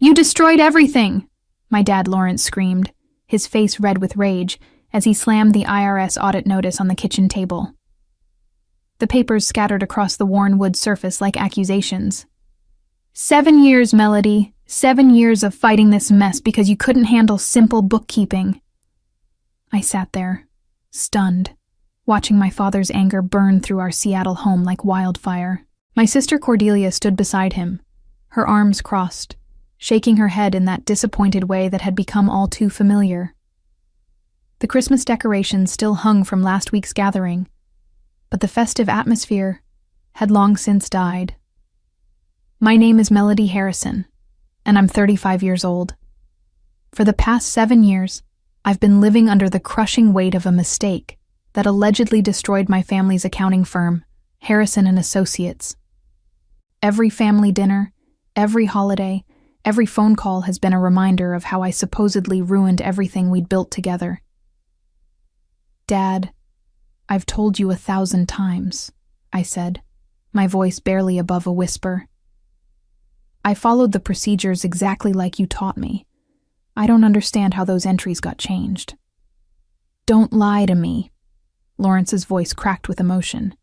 You destroyed everything! My dad Lawrence screamed, his face red with rage, as he slammed the IRS audit notice on the kitchen table. The papers scattered across the worn wood surface like accusations. 7 years, Melody. 7 years of fighting this mess because you couldn't handle simple bookkeeping. I sat there, stunned, watching my father's anger burn through our Seattle home like wildfire. My sister Cordelia stood beside him, her arms crossed, shaking her head in that disappointed way that had become all too familiar. The Christmas decorations still hung from last week's gathering, but the festive atmosphere had long since died. My name is Melody Harrison, and I'm 35 years old. For the past 7 years, I've been living under the crushing weight of a mistake that allegedly destroyed my family's accounting firm, Harrison & Associates. Every family dinner, every holiday, every phone call has been a reminder of how I supposedly ruined everything we'd built together. Dad, I've told you 1,000 times, I said, my voice barely above a whisper. I followed the procedures exactly like you taught me. I don't understand how those entries got changed. Don't lie to me. Lawrence's voice cracked with emotion.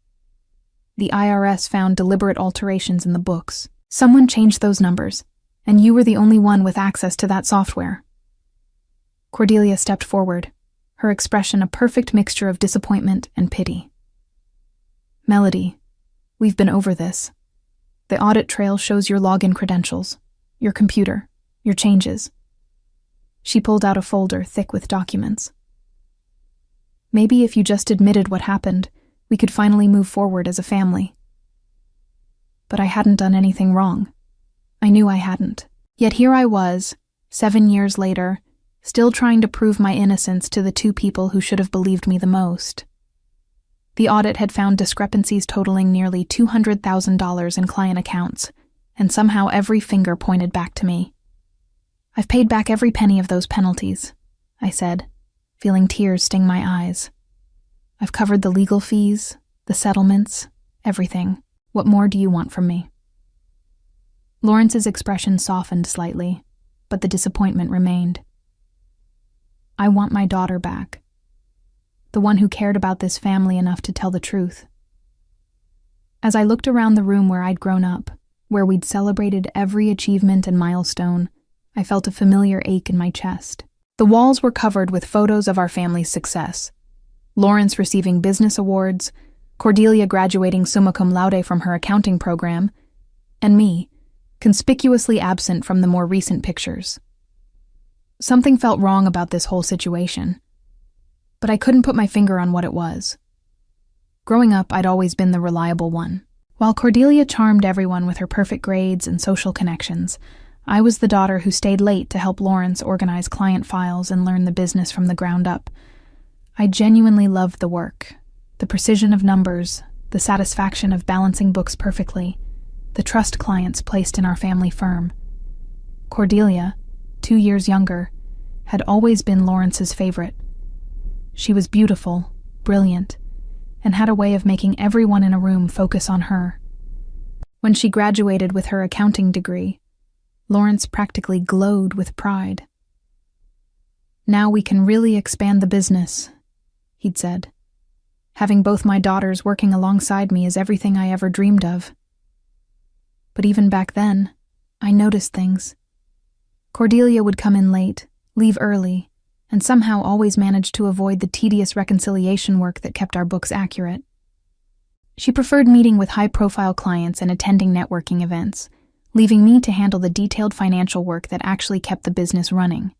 The IRS found deliberate alterations in the books. Someone changed those numbers, and you were the only one with access to that software. Cordelia stepped forward, her expression a perfect mixture of disappointment and pity. Melody, we've been over this. The audit trail shows your login credentials, your computer, your changes. She pulled out a folder thick with documents. Maybe if you just admitted what happened, we could finally move forward as a family. But I hadn't done anything wrong. I knew I hadn't. Yet here I was, 7 years later, still trying to prove my innocence to the two people who should have believed me the most. The audit had found discrepancies totaling nearly $200,000 in client accounts, and somehow every finger pointed back to me. I've paid back every penny of those penalties, I said, feeling tears sting my eyes. I've covered the legal fees, the settlements, everything. What more do you want from me? Lawrence's expression softened slightly, but the disappointment remained. I want my daughter back. The one who cared about this family enough to tell the truth. As I looked around the room where I'd grown up, where we'd celebrated every achievement and milestone, I felt a familiar ache in my chest. The walls were covered with photos of our family's success. Lawrence receiving business awards, Cordelia graduating summa cum laude from her accounting program, and me, conspicuously absent from the more recent pictures. Something felt wrong about this whole situation, but I couldn't put my finger on what it was. Growing up, I'd always been the reliable one. While Cordelia charmed everyone with her perfect grades and social connections, I was the daughter who stayed late to help Lawrence organize client files and learn the business from the ground up. I genuinely loved the work, the precision of numbers, the satisfaction of balancing books perfectly, the trust clients placed in our family firm. Cordelia, 2 years younger, had always been Lawrence's favorite. She was beautiful, brilliant, and had a way of making everyone in a room focus on her. When she graduated with her accounting degree, Lawrence practically glowed with pride. Now we can really expand the business, he'd said. Having both my daughters working alongside me is everything I ever dreamed of. But even back then, I noticed things. Cordelia would come in late, leave early, and somehow always managed to avoid the tedious reconciliation work that kept our books accurate. She preferred meeting with high-profile clients and attending networking events, leaving me to handle the detailed financial work that actually kept the business running.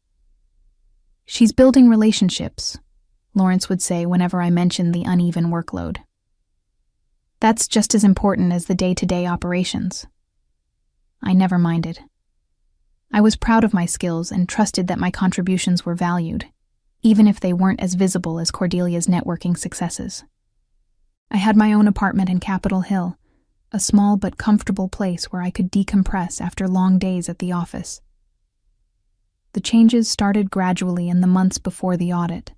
She's building relationships, Lawrence would say whenever I mentioned the uneven workload. That's just as important as the day-to-day operations. I never minded. I was proud of my skills and trusted that my contributions were valued, even if they weren't as visible as Cordelia's networking successes. I had my own apartment in Capitol Hill, a small but comfortable place where I could decompress after long days at the office. The changes started gradually in the months before the audit.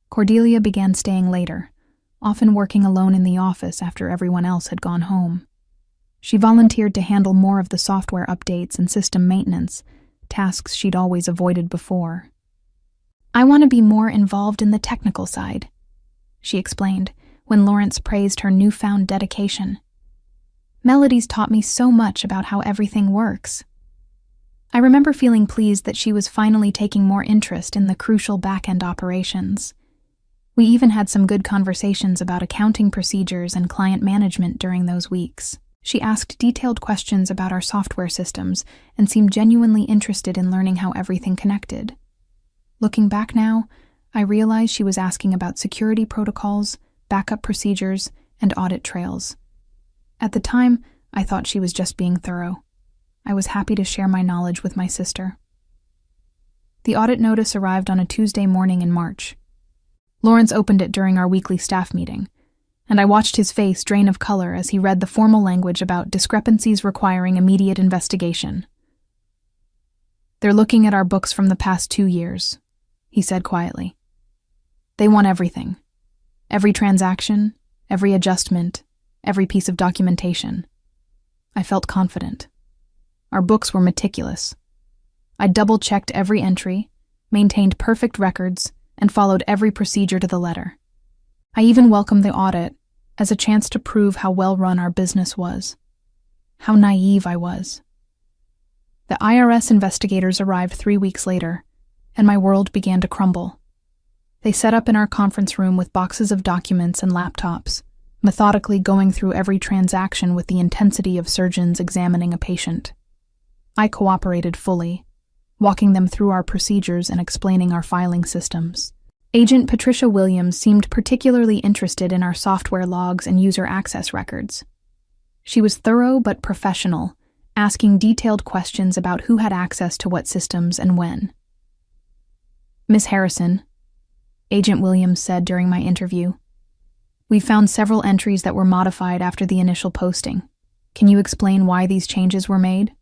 Cordelia began staying later, often working alone in the office after everyone else had gone home. She volunteered to handle more of the software updates and system maintenance, tasks she'd always avoided before. "I want to be more involved in the technical side," she explained when Lawrence praised her newfound dedication. "Melody's taught me so much about how everything works." I remember feeling pleased that she was finally taking more interest in the crucial back-end operations. We even had some good conversations about accounting procedures and client management during those weeks. She asked detailed questions about our software systems and seemed genuinely interested in learning how everything connected. Looking back now, I realized she was asking about security protocols, backup procedures, and audit trails. At the time, I thought she was just being thorough. I was happy to share my knowledge with my sister. The audit notice arrived on a Tuesday morning in March. Lawrence opened it during our weekly staff meeting, and I watched his face drain of color as he read the formal language about discrepancies requiring immediate investigation. "They're looking at our books from the past 2 years," he said quietly. "They want everything. Every transaction, every adjustment, every piece of documentation." I felt confident. Our books were meticulous. I double-checked every entry, maintained perfect records, and followed every procedure to the letter. I even welcomed the audit as a chance to prove how well-run our business was. How naive I was. The IRS investigators arrived 3 weeks later, and my world began to crumble. They set up in our conference room with boxes of documents and laptops, methodically going through every transaction with the intensity of surgeons examining a patient. I cooperated fully, walking them through our procedures and explaining our filing systems. Agent Patricia Williams seemed particularly interested in our software logs and user access records. She was thorough but professional, asking detailed questions about who had access to what systems and when. "Miss Harrison," Agent Williams said during my interview, "we found several entries that were modified after the initial posting. Can you explain why these changes were made?"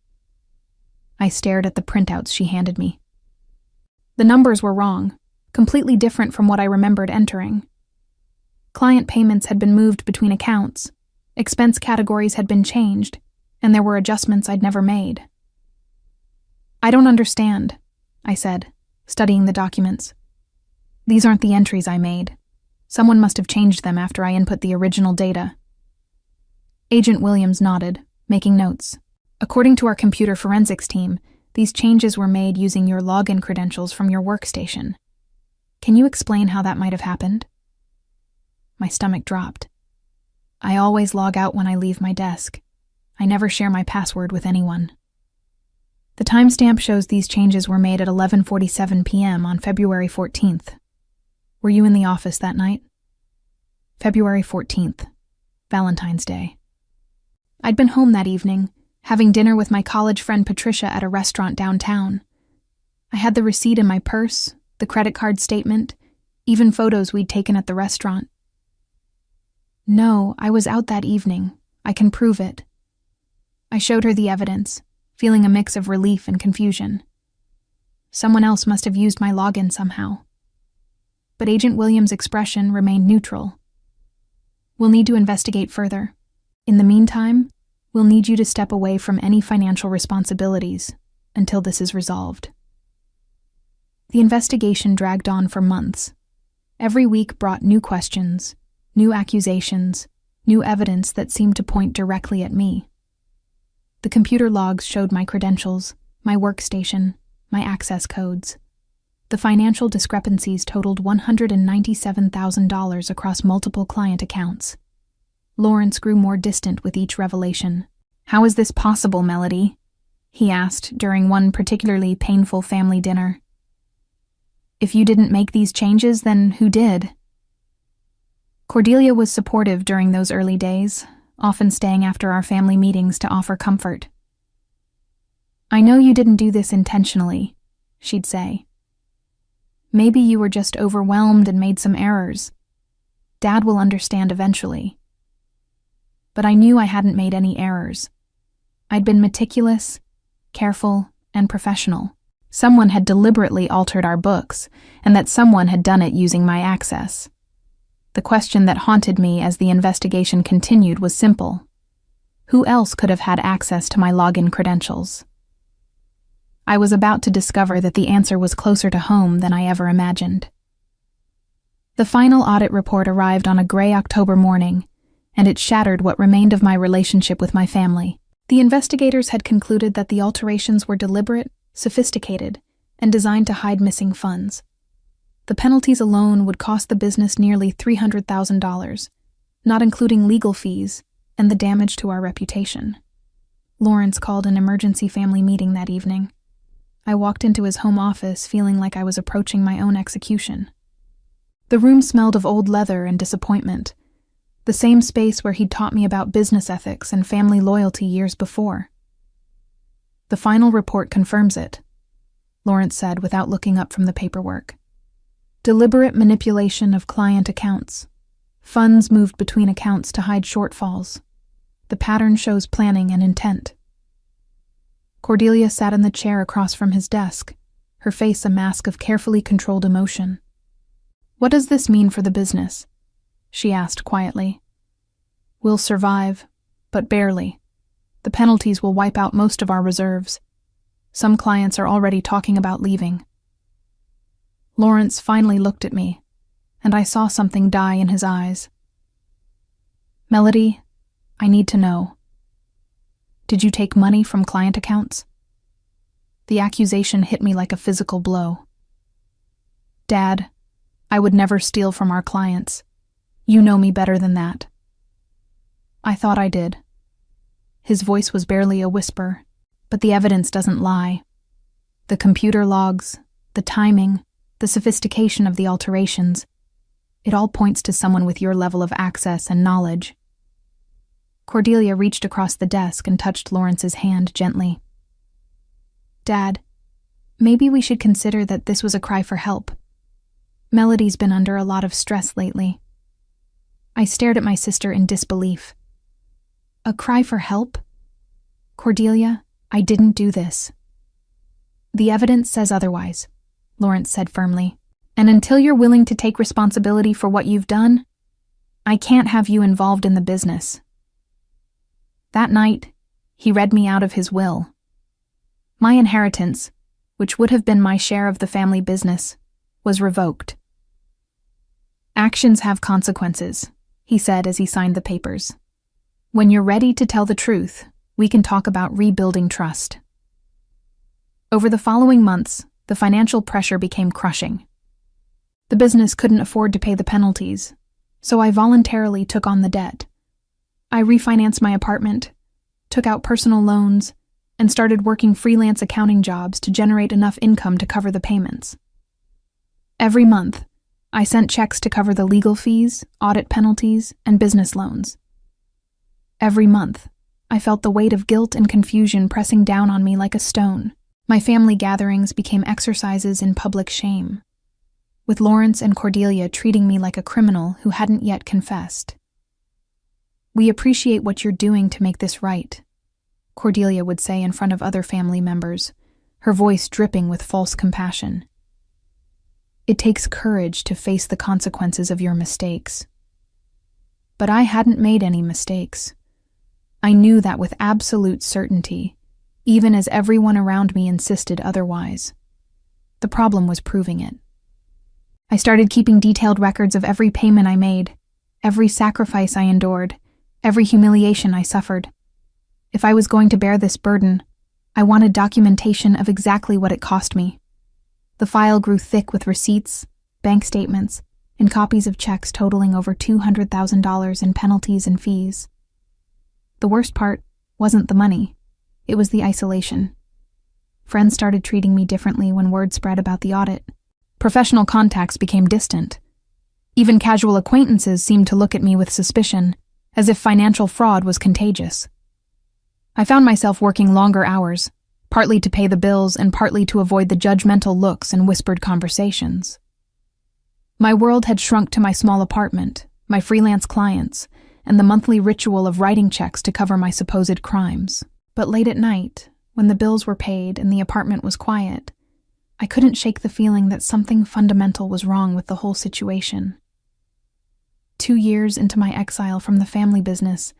I stared at the printouts she handed me. The numbers were wrong, completely different from what I remembered entering. Client payments had been moved between accounts, expense categories had been changed, and there were adjustments I'd never made. "I don't understand," I said, studying the documents. "These aren't the entries I made. Someone must have changed them after I input the original data." Agent Williams nodded, making notes. "According to our computer forensics team, these changes were made using your login credentials from your workstation. Can you explain how that might have happened?" My stomach dropped. I always log out when I leave my desk. I never share my password with anyone. The timestamp shows these changes were made at 11:47 p.m. on February 14th. Were you in the office that night? February 14th, Valentine's Day. I'd been home that evening, having dinner with my college friend Patricia at a restaurant downtown. I had the receipt in my purse, the credit card statement, even photos we'd taken at the restaurant. No, I was out that evening. I can prove it. I showed her the evidence, feeling a mix of relief and confusion. Someone else must have used my login somehow. But Agent Williams' expression remained neutral. "We'll need to investigate further. In the meantime, we'll need you to step away from any financial responsibilities until this is resolved." The investigation dragged on for months. Every week brought new questions, new accusations, new evidence that seemed to point directly at me. The computer logs showed my credentials, my workstation, my access codes. The financial discrepancies totaled $197,000 across multiple client accounts. Lawrence grew more distant with each revelation. "How is this possible, Melody?" he asked during one particularly painful family dinner. "If you didn't make these changes, then who did?" Cordelia was supportive during those early days, often staying after our family meetings to offer comfort. "I know you didn't do this intentionally," she'd say. "Maybe you were just overwhelmed and made some errors. Dad will understand eventually." But I knew I hadn't made any errors. I'd been meticulous, careful, and professional. Someone had deliberately altered our books, and that someone had done it using my access. The question that haunted me as the investigation continued was simple. Who else could have had access to my login credentials? I was about to discover that the answer was closer to home than I ever imagined. The final audit report arrived on a gray October morning, and it shattered what remained of my relationship with my family. The investigators had concluded that the alterations were deliberate, sophisticated, and designed to hide missing funds. The penalties alone would cost the business nearly $300,000, not including legal fees and the damage to our reputation. Lawrence called an emergency family meeting that evening. I walked into his home office feeling like I was approaching my own execution. The room smelled of old leather and disappointment, the same space where he'd taught me about business ethics and family loyalty years before. "The final report confirms it," Lawrence said without looking up from the paperwork. "Deliberate manipulation of client accounts. Funds moved between accounts to hide shortfalls. The pattern shows planning and intent." Cordelia sat in the chair across from his desk, her face a mask of carefully controlled emotion. "What does this mean for the business?" she asked quietly. "We'll survive, but barely. The penalties will wipe out most of our reserves. Some clients are already talking about leaving." Lawrence finally looked at me, and I saw something die in his eyes. "Melody, I need to know. Did you take money from client accounts?" The accusation hit me like a physical blow. "Dad, I would never steal from our clients. You know me better than that." "I thought I did." His voice was barely a whisper, but the evidence doesn't lie. The computer logs, the timing, the sophistication of the alterations, it all points to someone with your level of access and knowledge. Cordelia reached across the desk and touched Lawrence's hand gently. "Dad, maybe we should consider that this was a cry for help. Melody's been under a lot of stress lately." I stared at my sister in disbelief. "A cry for help? Cordelia, I didn't do this." "The evidence says otherwise," Lawrence said firmly. "And until you're willing to take responsibility for what you've done, I can't have you involved in the business." That night, he read me out of his will. My inheritance, which would have been my share of the family business, was revoked. "Actions have consequences," he said as he signed the papers. "When you're ready to tell the truth, we can talk about rebuilding trust." Over the following months, the financial pressure became crushing. The business couldn't afford to pay the penalties, so I voluntarily took on the debt. I refinanced my apartment, took out personal loans, and started working freelance accounting jobs to generate enough income to cover the payments. Every month, I sent checks to cover the legal fees, audit penalties, and business loans. Every month, I felt the weight of guilt and confusion pressing down on me like a stone. My family gatherings became exercises in public shame, with Lawrence and Cordelia treating me like a criminal who hadn't yet confessed. "We appreciate what you're doing to make this right," Cordelia would say in front of other family members, her voice dripping with false compassion. "It takes courage to face the consequences of your mistakes." But I hadn't made any mistakes. I knew that with absolute certainty, even as everyone around me insisted otherwise. The problem was proving it. I started keeping detailed records of every payment I made, every sacrifice I endured, every humiliation I suffered. If I was going to bear this burden, I wanted documentation of exactly what it cost me. The file grew thick with receipts, bank statements, and copies of checks totaling over $200,000 in penalties and fees. The worst part wasn't the money, it was the isolation. Friends started treating me differently when word spread about the audit. Professional contacts became distant. Even casual acquaintances seemed to look at me with suspicion, as if financial fraud was contagious. I found myself working longer hours, partly to pay the bills and partly to avoid the judgmental looks and whispered conversations. My world had shrunk to my small apartment, my freelance clients, and the monthly ritual of writing checks to cover my supposed crimes. But late at night, when the bills were paid and the apartment was quiet, I couldn't shake the feeling that something fundamental was wrong with the whole situation. 2 years into my exile from the family business,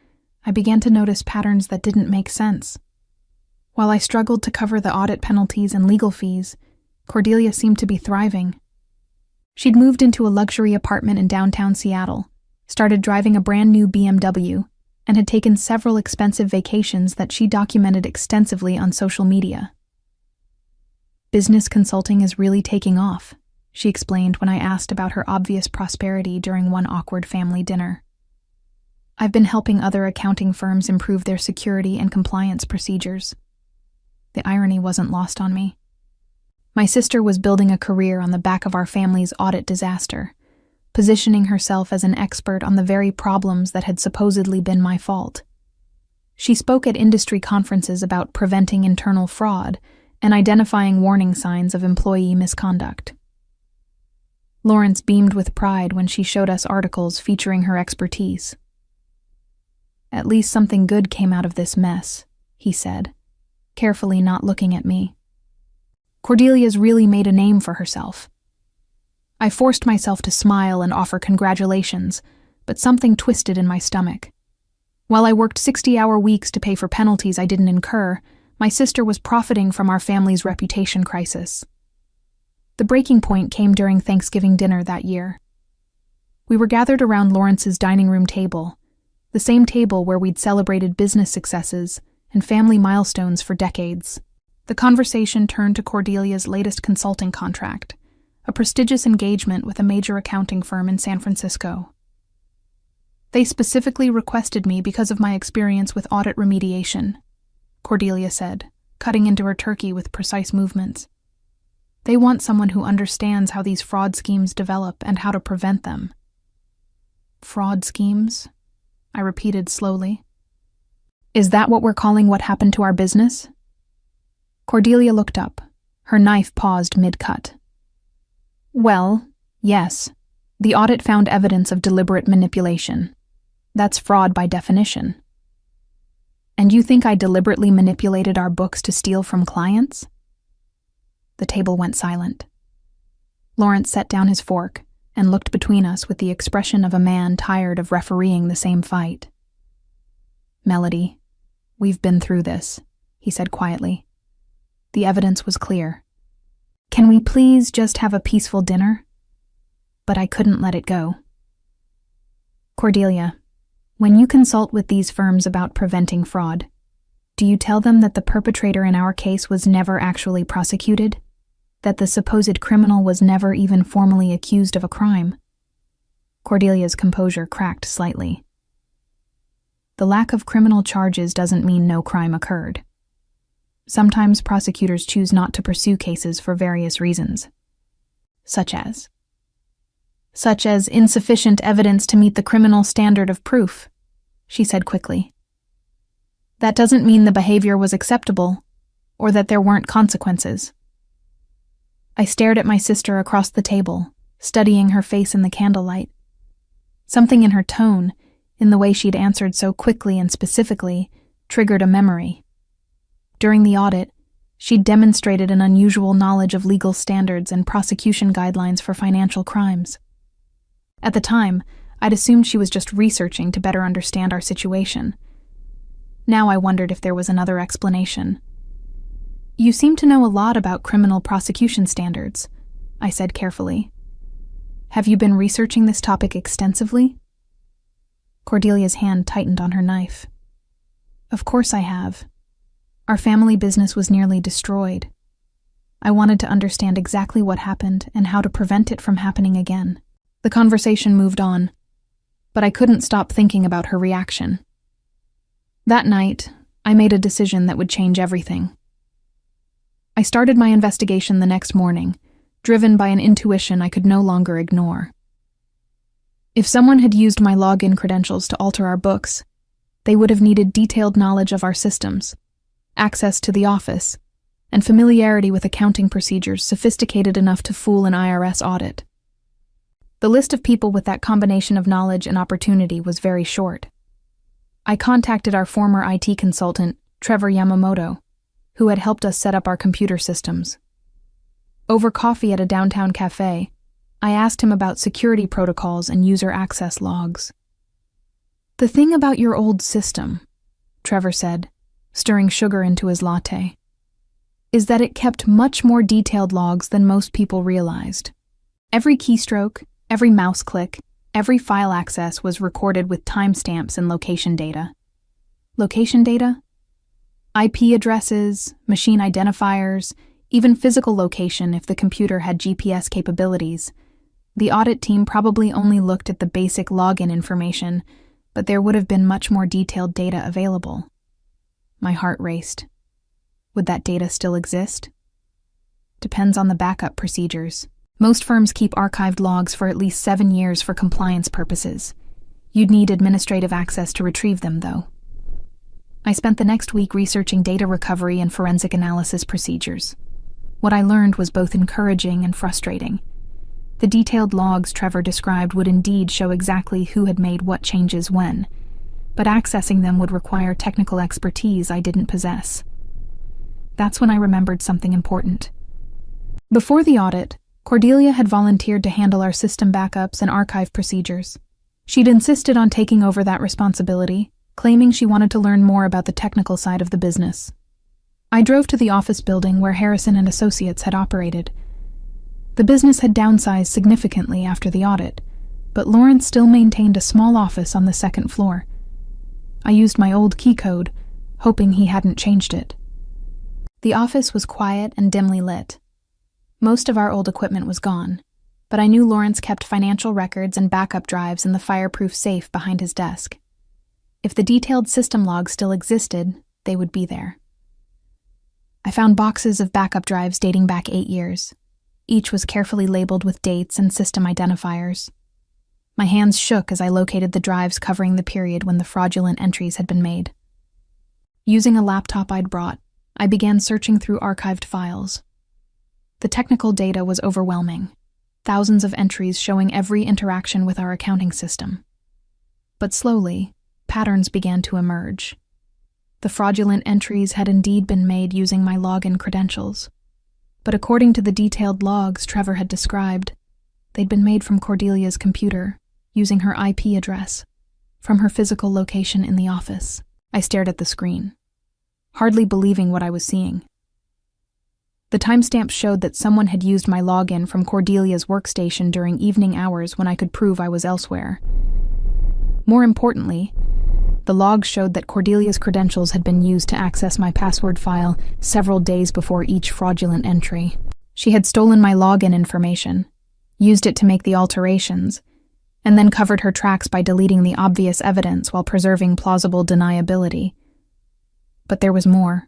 I began to notice patterns that didn't make sense. While I struggled to cover the audit penalties and legal fees, Cordelia seemed to be thriving. She'd moved into a luxury apartment in downtown Seattle, started driving a brand new BMW, and had taken several expensive vacations that she documented extensively on social media. Business consulting is really taking off, she explained when I asked about her obvious prosperity during one awkward family dinner. I've been helping other accounting firms improve their security and compliance procedures. The irony wasn't lost on me. My sister was building a career on the back of our family's audit disaster, positioning herself as an expert on the very problems that had supposedly been my fault. She spoke at industry conferences about preventing internal fraud and identifying warning signs of employee misconduct. Lawrence beamed with pride when she showed us articles featuring her expertise. "At least something good came out of this mess," he said, carefully not looking at me. "Cordelia's really made a name for herself." I forced myself to smile and offer congratulations, but something twisted in my stomach. While I worked 60-hour weeks to pay for penalties I didn't incur, my sister was profiting from our family's reputation crisis. The breaking point came during Thanksgiving dinner that year. We were gathered around Lawrence's dining room table, the same table where we'd celebrated business successes and family milestones for decades. The conversation turned to Cordelia's latest consulting contract, a prestigious engagement with a major accounting firm in San Francisco. "They specifically requested me because of my experience with audit remediation," Cordelia said, cutting into her turkey with precise movements. "They want someone who understands how these fraud schemes develop and how to prevent them." "Fraud schemes?" I repeated slowly. "Is that what we're calling what happened to our business?" Cordelia looked up, her knife paused mid-cut. "Well, yes. The audit found evidence of deliberate manipulation. That's fraud by definition." "And you think I deliberately manipulated our books to steal from clients?" The table went silent. Lawrence set down his fork and looked between us with the expression of a man tired of refereeing the same fight. "Melody, we've been through this," he said quietly. The evidence was clear. "Can we please just have a peaceful dinner?" But I couldn't let it go. "Cordelia, when you consult with these firms about preventing fraud, do you tell them that the perpetrator in our case was never actually prosecuted? That the supposed criminal was never even formally accused of a crime?" Cordelia's composure cracked slightly. "The lack of criminal charges doesn't mean no crime occurred. Sometimes prosecutors choose not to pursue cases for various reasons. Such as insufficient evidence to meet the criminal standard of proof," she said quickly. "That doesn't mean the behavior was acceptable, or that there weren't consequences." I stared at my sister across the table, studying her face in the candlelight. Something in her tone, in the way she'd answered so quickly and specifically, triggered a memory. During the audit, she'd demonstrated an unusual knowledge of legal standards and prosecution guidelines for financial crimes. At the time, I'd assumed she was just researching to better understand our situation. Now I wondered if there was another explanation. "You seem to know a lot about criminal prosecution standards," I said carefully. "Have you been researching this topic extensively?" Cordelia's hand tightened on her knife. "Of course I have. Our family business was nearly destroyed. I wanted to understand exactly what happened and how to prevent it from happening again." The conversation moved on, but I couldn't stop thinking about her reaction. That night, I made a decision that would change everything. I started my investigation the next morning, driven by an intuition I could no longer ignore. If someone had used my login credentials to alter our books, they would have needed detailed knowledge of our systems, access to the office, and familiarity with accounting procedures sophisticated enough to fool an IRS audit. The list of people with that combination of knowledge and opportunity was very short. I contacted our former IT consultant, Trevor Yamamoto, who had helped us set up our computer systems. Over coffee at a downtown cafe, I asked him about security protocols and user access logs. "The thing about your old system," Trevor said, stirring sugar into his latte, "is that it kept much more detailed logs than most people realized. Every keystroke, every mouse click, every file access was recorded with timestamps and location data." Location data? IP addresses, machine identifiers, even physical location if the computer had GPS capabilities. The audit team probably only looked at the basic login information, but there would have been much more detailed data available. My heart raced. Would that data still exist? Depends on the backup procedures. Most firms keep archived logs for at least 7 years for compliance purposes. You'd need administrative access to retrieve them, though. I spent the next week researching data recovery and forensic analysis procedures. What I learned was both encouraging and frustrating. The detailed logs Trevor described would indeed show exactly who had made what changes when, but accessing them would require technical expertise I didn't possess. That's when I remembered something important. Before the audit, Cordelia had volunteered to handle our system backups and archive procedures. She'd insisted on taking over that responsibility, claiming she wanted to learn more about the technical side of the business. I drove to the office building where Harrison and Associates had operated. The business had downsized significantly after the audit, but Lawrence still maintained a small office on the second floor. I used my old key code, hoping he hadn't changed it. The office was quiet and dimly lit. Most of our old equipment was gone, but I knew Lawrence kept financial records and backup drives in the fireproof safe behind his desk. If the detailed system logs still existed, they would be there. I found boxes of backup drives dating back 8 years. Each was carefully labeled with dates and system identifiers. My hands shook as I located the drives covering the period when the fraudulent entries had been made. Using a laptop I'd brought, I began searching through archived files. The technical data was overwhelming, thousands of entries showing every interaction with our accounting system. But slowly, patterns began to emerge. The fraudulent entries had indeed been made using my login credentials. But according to the detailed logs Trevor had described, they'd been made from Cordelia's computer, using her IP address, from her physical location in the office. I stared at the screen, hardly believing what I was seeing. The timestamp showed that someone had used my login from Cordelia's workstation during evening hours when I could prove I was elsewhere. More importantly, the logs showed that Cordelia's credentials had been used to access my password file several days before each fraudulent entry. She had stolen my login information, used it to make the alterations, and then covered her tracks by deleting the obvious evidence while preserving plausible deniability. But there was more.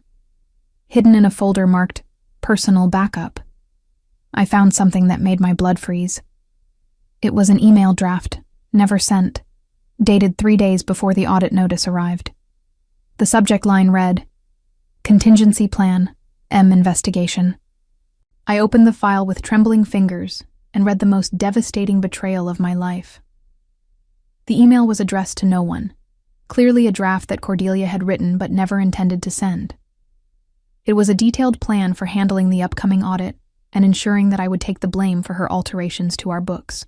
Hidden in a folder marked Personal Backup, I found something that made my blood freeze. It was an email draft, never sent, dated 3 days before the audit notice arrived. The subject line read, "Contingency Plan, M Investigation." I opened the file with trembling fingers and read the most devastating betrayal of my life. The email was addressed to no one, clearly a draft that Cordelia had written but never intended to send. It was a detailed plan for handling the upcoming audit and ensuring that I would take the blame for her alterations to our books.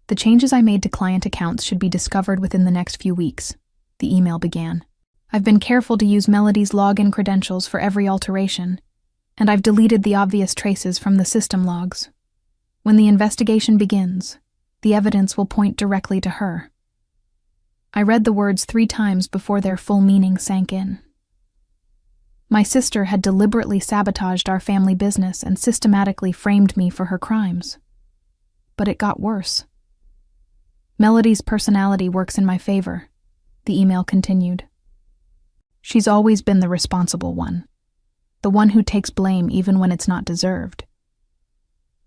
The changes I made to client accounts should be discovered within the next few weeks, the email began. I've been careful to use Melody's login credentials for every alteration, and I've deleted the obvious traces from the system logs. When the investigation begins, the evidence will point directly to her. I read the words 3 times before their full meaning sank in. My sister had deliberately sabotaged our family business and systematically framed me for her crimes. But it got worse. Melody's personality works in my favor, the email continued. She's always been the responsible one, the one who takes blame even when it's not deserved.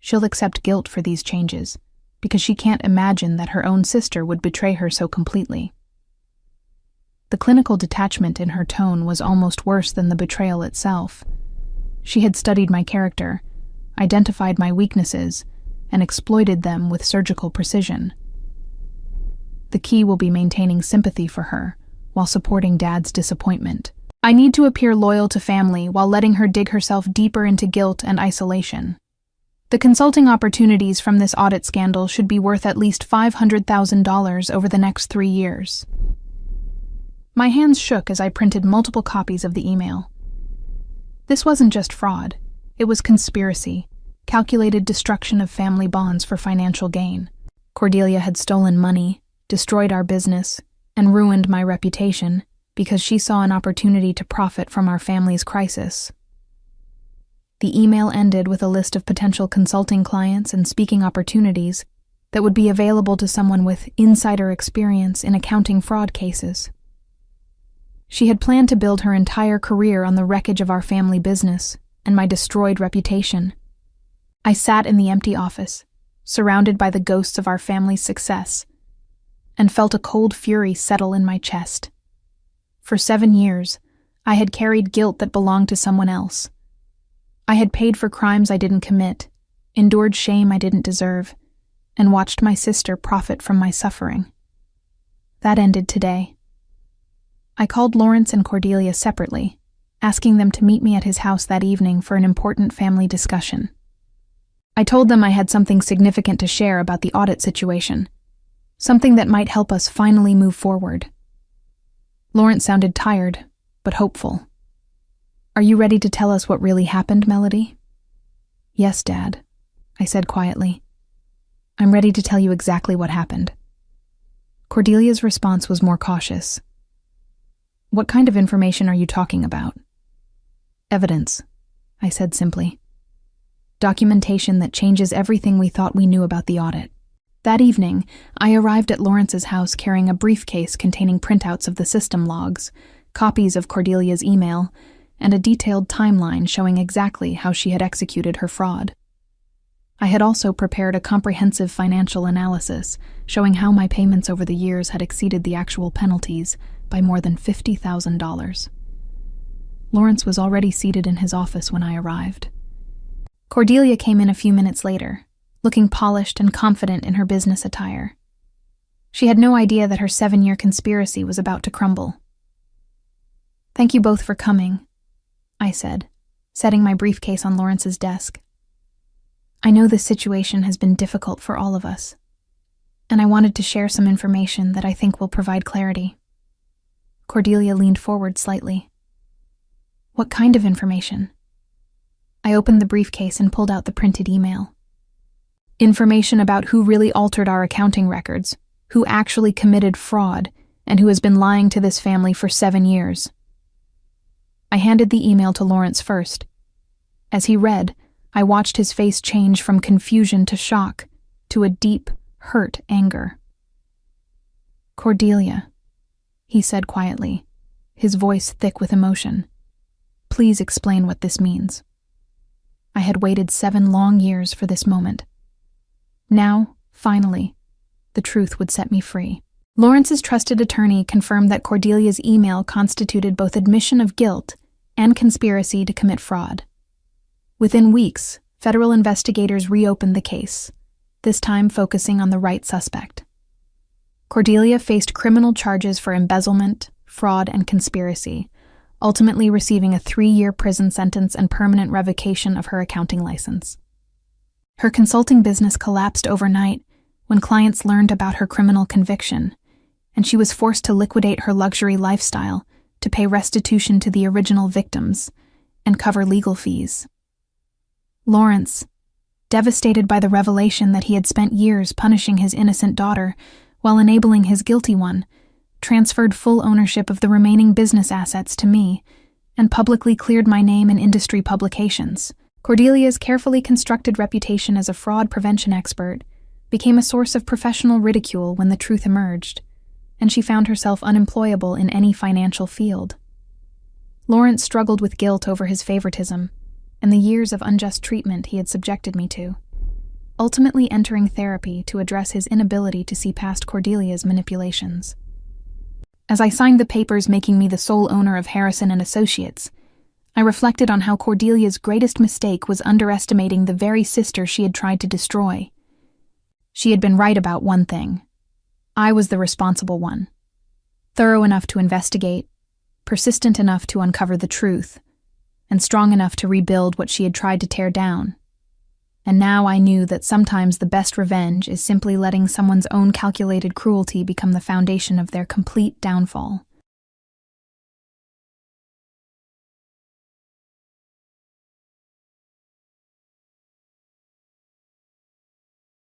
She'll accept guilt for these changes because she can't imagine that her own sister would betray her so completely. The clinical detachment in her tone was almost worse than the betrayal itself. She had studied my character, identified my weaknesses, and exploited them with surgical precision. The key will be maintaining sympathy for her while supporting Dad's disappointment. I need to appear loyal to family while letting her dig herself deeper into guilt and isolation. The consulting opportunities from this audit scandal should be worth at least $500,000 over the next 3 years. My hands shook as I printed multiple copies of the email. This wasn't just fraud. It was conspiracy, calculated destruction of family bonds for financial gain. Cordelia had stolen money, destroyed our business, and ruined my reputation because she saw an opportunity to profit from our family's crisis. The email ended with a list of potential consulting clients and speaking opportunities that would be available to someone with insider experience in accounting fraud cases. She had planned to build her entire career on the wreckage of our family business and my destroyed reputation. I sat in the empty office, surrounded by the ghosts of our family's success, and felt a cold fury settle in my chest. For 7 years, I had carried guilt that belonged to someone else. I had paid for crimes I didn't commit, endured shame I didn't deserve, and watched my sister profit from my suffering. That ended today. I called Lawrence and Cordelia separately, asking them to meet me at his house that evening for an important family discussion. I told them I had something significant to share about the audit situation, something that might help us finally move forward. Lawrence sounded tired, but hopeful. "Are you ready to tell us what really happened, Melody?" "Yes, Dad," I said quietly. "I'm ready to tell you exactly what happened." Cordelia's response was more cautious. "What kind of information are you talking about?" "Evidence," I said simply. "Documentation that changes everything we thought we knew about the audit." That evening, I arrived at Lawrence's house carrying a briefcase containing printouts of the system logs, copies of Cordelia's email, and a detailed timeline showing exactly how she had executed her fraud. I had also prepared a comprehensive financial analysis showing how my payments over the years had exceeded the actual penalties by more than $50,000. Lawrence was already seated in his office when I arrived. Cordelia came in a few minutes later, looking polished and confident in her business attire. She had no idea that her 7-year conspiracy was about to crumble. "Thank you both for coming," I said, setting my briefcase on Lawrence's desk. "I know this situation has been difficult for all of us, and I wanted to share some information that I think will provide clarity." Cordelia leaned forward slightly. "What kind of information?" I opened the briefcase and pulled out the printed email. "Information about who really altered our accounting records, who actually committed fraud, and who has been lying to this family for 7 years. I handed the email to Lawrence first. As he read, I watched his face change from confusion to shock, to a deep, hurt anger. "Cordelia," he said quietly, his voice thick with emotion. "Please explain what this means." I had waited 7 long years for this moment. Now, finally, the truth would set me free. Lawrence's trusted attorney confirmed that Cordelia's email constituted both admission of guilt and conspiracy to commit fraud. Within weeks, federal investigators reopened the case, this time focusing on the right suspect. Cordelia faced criminal charges for embezzlement, fraud, and conspiracy, ultimately receiving a 3-year prison sentence and permanent revocation of her accounting license. Her consulting business collapsed overnight when clients learned about her criminal conviction, and she was forced to liquidate her luxury lifestyle to pay restitution to the original victims and cover legal fees. Lawrence, devastated by the revelation that he had spent years punishing his innocent daughter while enabling his guilty one, transferred full ownership of the remaining business assets to me and publicly cleared my name in industry publications. Cordelia's carefully constructed reputation as a fraud prevention expert became a source of professional ridicule when the truth emerged, and she found herself unemployable in any financial field. Lawrence struggled with guilt over his favoritism and the years of unjust treatment he had subjected me to, ultimately entering therapy to address his inability to see past Cordelia's manipulations. As I signed the papers making me the sole owner of Harrison & Associates, I reflected on how Cordelia's greatest mistake was underestimating the very sister she had tried to destroy. She had been right about one thing. I was the responsible one. Thorough enough to investigate, persistent enough to uncover the truth, and strong enough to rebuild what she had tried to tear down. And now I knew that sometimes the best revenge is simply letting someone's own calculated cruelty become the foundation of their complete downfall.